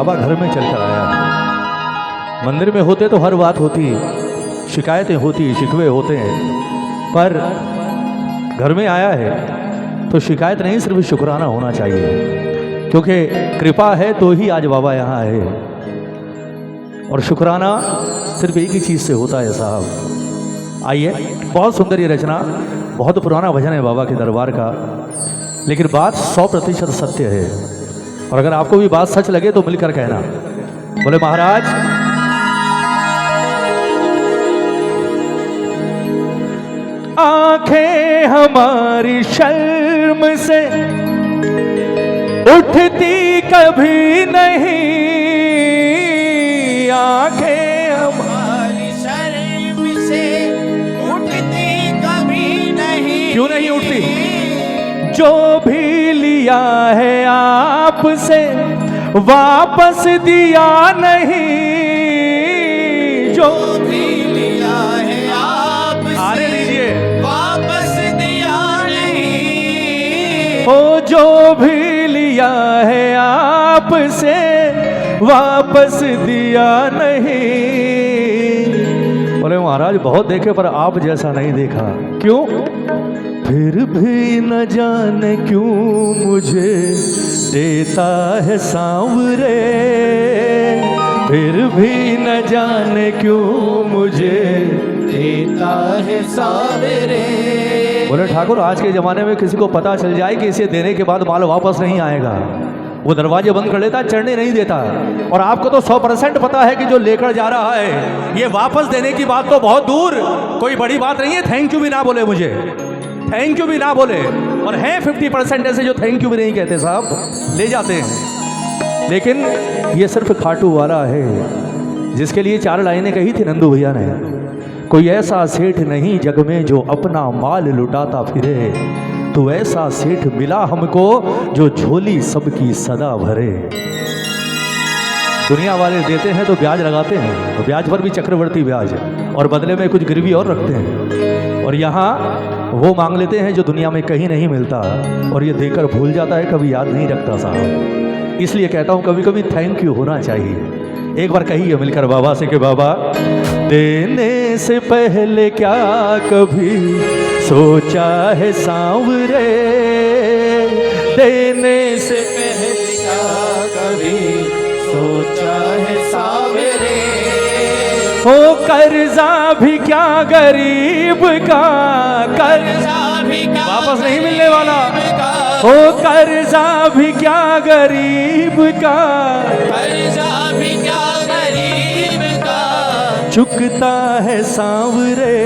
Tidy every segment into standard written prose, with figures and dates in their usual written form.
बाबा घर में चलकर आया है। मंदिर में होते तो हर बात होती, शिकायतें होती, शिकवे होते हैं, पर घर में आया है तो शिकायत नहीं, सिर्फ शुक्राना होना चाहिए, क्योंकि कृपा है तो ही आज बाबा यहाँ आए। और शुक्राना सिर्फ एक ही चीज़ से होता है साहब। आइए, बहुत सुंदर ये रचना, बहुत पुराना भजन है बाबा के दरबार का, लेकिन बात 100% सत्य है। और अगर आपको भी बात सच लगे तो मिलकर कहना, बोले महाराज आंखें हमारी शर्म से उठती कभी नहीं, आंखें हमारी शर्म से उठती कभी नहीं। क्यों नहीं उठती? जो भी लिया है आपसे वापस दिया नहीं, जो भी लिया है आपसे वापस दिया नहीं। ओ जो भी लिया है आपसे वापस दिया नहीं। बोले महाराज बहुत देखे पर आप जैसा नहीं देखा। क्यों? फिर भी न जाने क्यों मुझे देता है सांवरे, फिर भी न जाने क्यों मुझे देता है सांवरे। बोले ठाकुर आज के ज़माने में किसी को पता चल जाए कि इसे देने के बाद माल वापस नहीं आएगा, वो दरवाजे बंद कर लेता, चढ़ने नहीं देता। और आपको तो 100% पता है कि जो लेकर जा रहा है, ये वापस देने की बात तो बहुत दूर, कोई बड़ी बात नहीं है। थैंक यू भी ना बोले मुझे, थैंक यू भी ना बोले। और हैं 50% ऐसे जो थैंक यू भी नहीं कहते साहब, ले जाते हैं। लेकिन ये सिर्फ खाटू वाला है जिसके लिए 4 लाइनें कही थी नंदू भैया ने। कोई ऐसा सेठ नहीं जग में जो अपना माल लुटाता फिरे, तो ऐसा सेठ मिला हमको जो झोली सबकी सदा भरे। दुनिया वाले देते हैं तो ब्याज लगाते हैं, तो ब्याज पर भी चक्रवर्ती ब्याज, और बदले में कुछ गिरवी और रखते हैं। और यहाँ वो मांग लेते हैं जो दुनिया में कहीं नहीं मिलता, और ये देकर भूल जाता है, कभी याद नहीं रखता साहब। इसलिए कहता हूँ कभी कभी थैंक यू होना चाहिए। एक बार कहिए मिलकर बाबा से कि बाबा देने से पहले क्या कभी सोचा है सांवरे, देने से पहले क्या कभी सोचा है सांवरे। हो कर्जा भी क्या गरीब का, कर्जा भी क्या वापस नहीं मिलने वाला। हो कर्जा भी क्या गरीब का, कर्जा भी क्या गरीब का चुकता है सांवरे,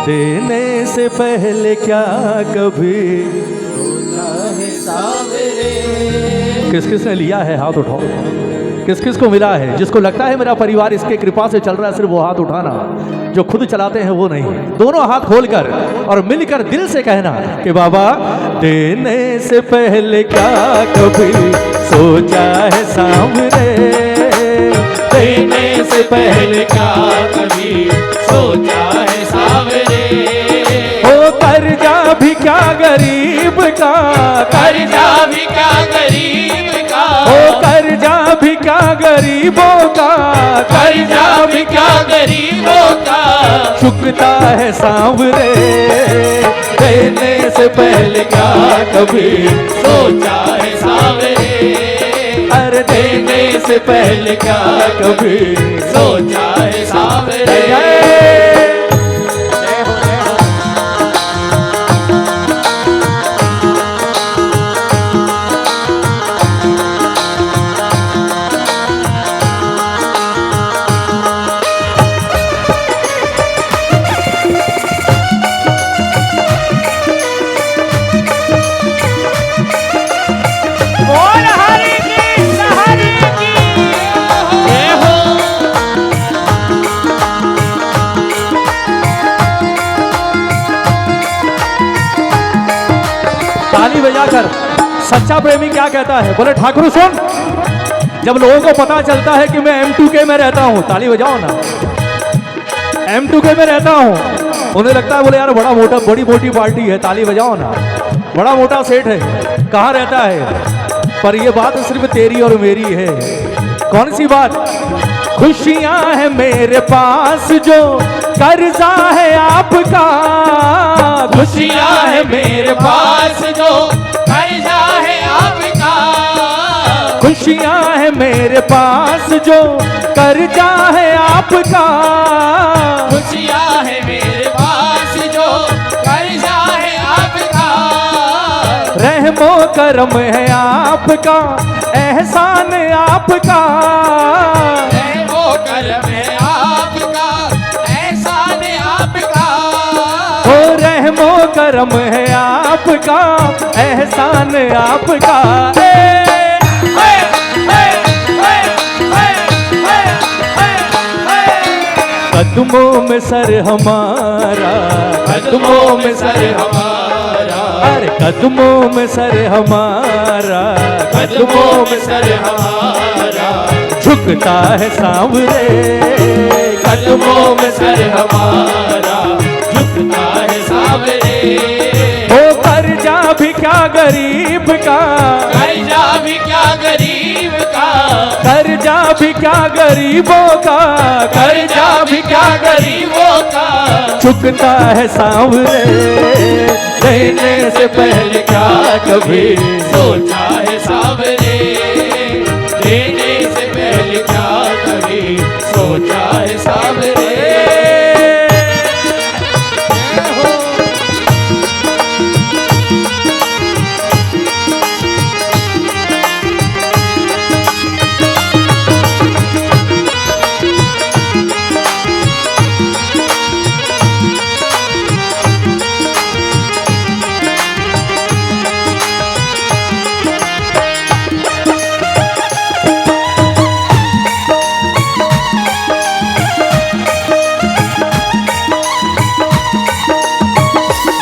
देने से पहले क्या कभी होता है सांवरे। किस किस ने लिया है हाथ उठाओ, किस किस को मिला है? जिसको लगता है मेरा परिवार इसके कृपा से चल रहा है, सिर्फ वो हाथ उठाना। जो खुद चलाते हैं वो नहीं, दोनों हाथ खोलकर और मिलकर दिल से कहना कि बाबा देने से पहले क्या कभी सोचा है सांवरे, देने से पहले क्या कभी सोचा है सांवरे। हो कर्जा भी क्या गरीब का, कर्जा भी क्या गरीब का, हो कर्जा भी क्या गरीबों का, कर्जा भी क्या गरीबों का चुकता है सांवरे, देने से पहले क्या कभी सोचा है सांवरे। अरे देने से पहले क्या कभी सोचा है सांवरे। ताली बजाकर सच्चा प्रेमी क्या कहता है? बोले ठाकुर सुन, जब लोगों को पता चलता है कि मैं M2K में रहता हूँ, ताली बजाओ ना, M2K में रहता हूँ, उन्हें लगता है बोले यार बड़ा मोटा, बड़ी मोटी पार्टी है, ताली बजाओ ना, बड़ा मोटा सेठ है, कहाँ रहता है? पर ये बात सिर्फ तेरी और मेरी है। कौन सी बात? खुशियां है मेरे पास जो कर्जा है आपका। खुशियां है मेरे पास जो कर्जा है आपका। खुशियां है मेरे पास जो कर्जा है आपका। खुशियां है मेरे पास जो कर्जा है आपका। रहमो करम है आपका, एहसान आपका। रहमो करम है आपका, एहसान आपका। ओ रहमो करम है आपका, एहसान आपका। कदमों में सर हमारा, कदमों में सर हमारा। अरे कदमों में सर हमारा, कदमों में सर हमारा। झुकता है सांवरे। कदमों में सर हमारा, झुकता है सांवरे। ओ कर्जा भी क्या गरीब का, कर्जा भी क्या गरीब का। कर्जा भी क्या गरीबों का, कर्जा भी क्या गरीबों का। झुकता है सांवरे। देने से पहले क्या कभी सोचा है सांवरे। देने से पहले क्या कभी सोचा है सांवरे।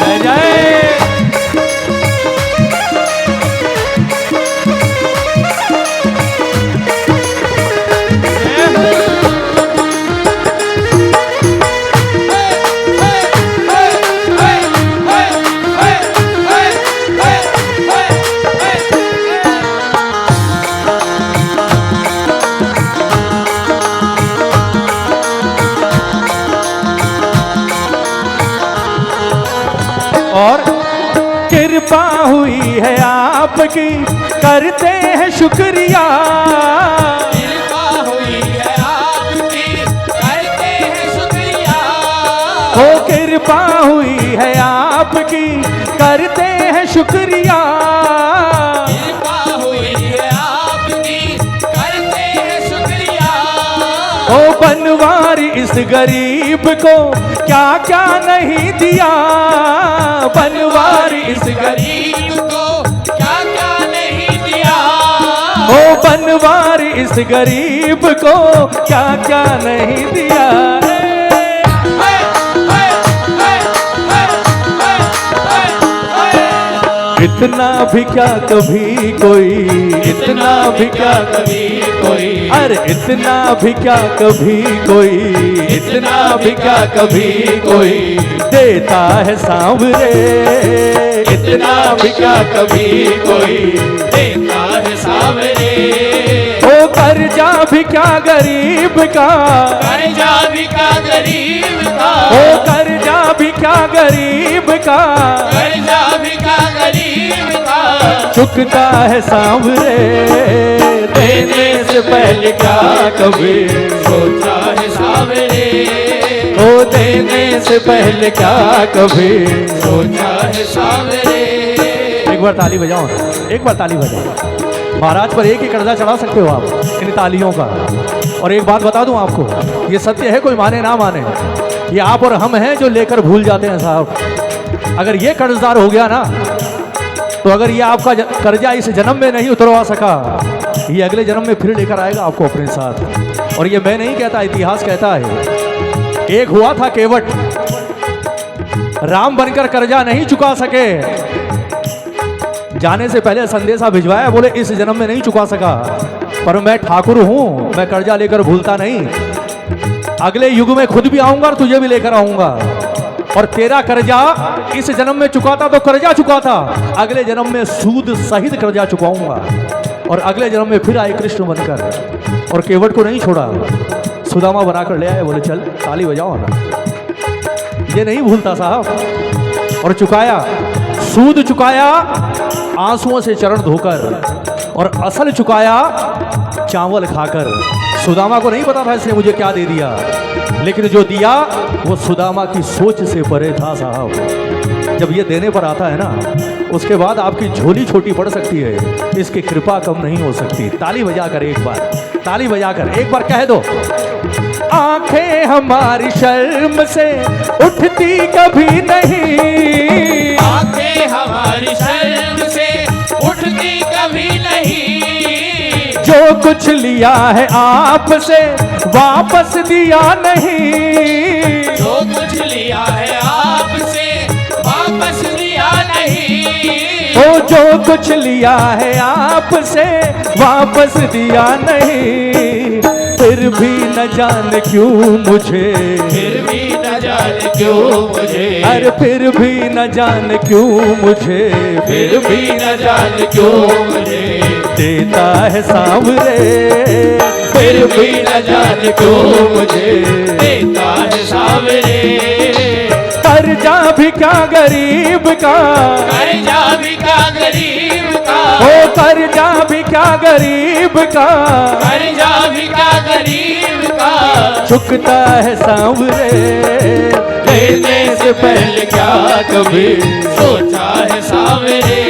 जय जय। और कृपा हुई है आपकी, करते हैं शुक्रिया। कृपा हुई है आपकी, करते हैं शुक्रिया। ओ कृपा हुई है आपकी, करते हैं शुक्रिया। कृपा हुई है आपकी, करते हैं शुक्रिया। ओ बनवारी इस गरीब को क्या क्या नहीं दिया। बनवारी इस गरीब को क्या क्या नहीं दिया। ओ बनवारी इस गरीब को क्या क्या नहीं दिया। इतना भी क्या कभी कोई, इतना भी क्या कभी कोई। अरे इतना भी क्या कभी कोई, इतना भी क्या कभी कोई देता है सांवरे। इतना भी क्या कभी कोई देता है सांवरे। ओ कर्जा भी क्या गरीब का, कर्जा भी क्या गरीब का। ओ कर्जा भी क्या गरीब का, कर्जा भी क्या गरीब का। चुकता है सांवरे। देने से पहले क्या कभी सोचा है सांवरे। ओ देने से पहले क्या कभी सोचा है सांवरे। एक बार ताली बजाओ, एक बार ताली बजाओ। महाराज पर एक ही कर्जा चढ़ा सकते हो आप इन तालियों का। और एक बात बता दूं आपको, ये सत्य है, कोई माने ना माने, ये आप और हम हैं जो लेकर भूल जाते हैं साहब। अगर ये कर्जदार हो गया ना, तो अगर ये आपका कर्जा इस जन्म में नहीं उतरवा सका, ये अगले जन्म में फिर लेकर आएगा आपको अपने साथ। और ये मैं नहीं कहता, इतिहास कहता है। एक हुआ था केवट, राम बनकर कर्जा नहीं चुका सके, जाने से पहले संदेशा भिजवाया, बोले इस जन्म में नहीं चुका सका, पर मैं ठाकुर हूं, मैं कर्जा लेकर भूलता नहीं, अगले युग में खुद भी आऊंगा और तुझे भी लेकर आऊंगा, और तेरा कर्जा इस जन्म में चुकाता तो कर्जा चुकाता, अगले जन्म में सूद सहित कर्जा चुकाऊंगा। और अगले जन्म में फिर आए कृष्ण बनकर, और केवट को नहीं छोड़ा, सुदामा बनाकर ले आए। बोले चल ताली बजाओ ना। ये नहीं भूलता साहब। और चुकाया, सूद चुकाया आंसुओं से चरण धोकर, और असल चुकाया चावल खाकर। सुदामा को नहीं पता था इसने मुझे क्या दे दिया, लेकिन जो दिया वो सुदामा की सोच से परे था साहब। जब ये देने पर आता है ना, उसके बाद आपकी झोली छोटी पड़ सकती है, इसकी कृपा कम नहीं हो सकती। ताली बजाकर एक बार, ताली बजाकर एक बार कह दो। आंखें हमारी शर्म से उठती कभी नहीं, आंखें हमारी शर्म से उठती कभी नहीं। जो कुछ लिया है आपसे वापस दिया नहीं, जो कुछ लिया है आपसे वापस दिया नहीं। वो जो कुछ लिया है आपसे वापस दिया नहीं। फिर भी न जाने क्यों मुझे, फिर भी न जाने क्यों मुझे, अरे फिर भी न जाने क्यों मुझे, फिर भी न जाने क्यों मुझे देता है सांवरे। फिर भी न जाने क्यों मुझे देता है सांवरे। कर्जा भी क्या गरीब का, कर्जा भी क्या गरीब का, ओ कर्जा भी क्या गरीब का, कर्जा भी क्या गरीब का। चुकता है सांवरे। देने से पहले क्या कभी सोचा है सांवरे।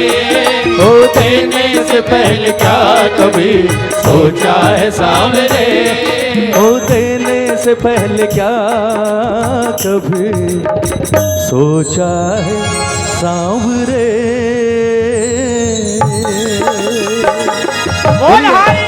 ओ देने से पहले क्या कभी सोचा है सांवरे। ओ देने से पहले क्या कभी सोचा है सांवरे। बोल हरि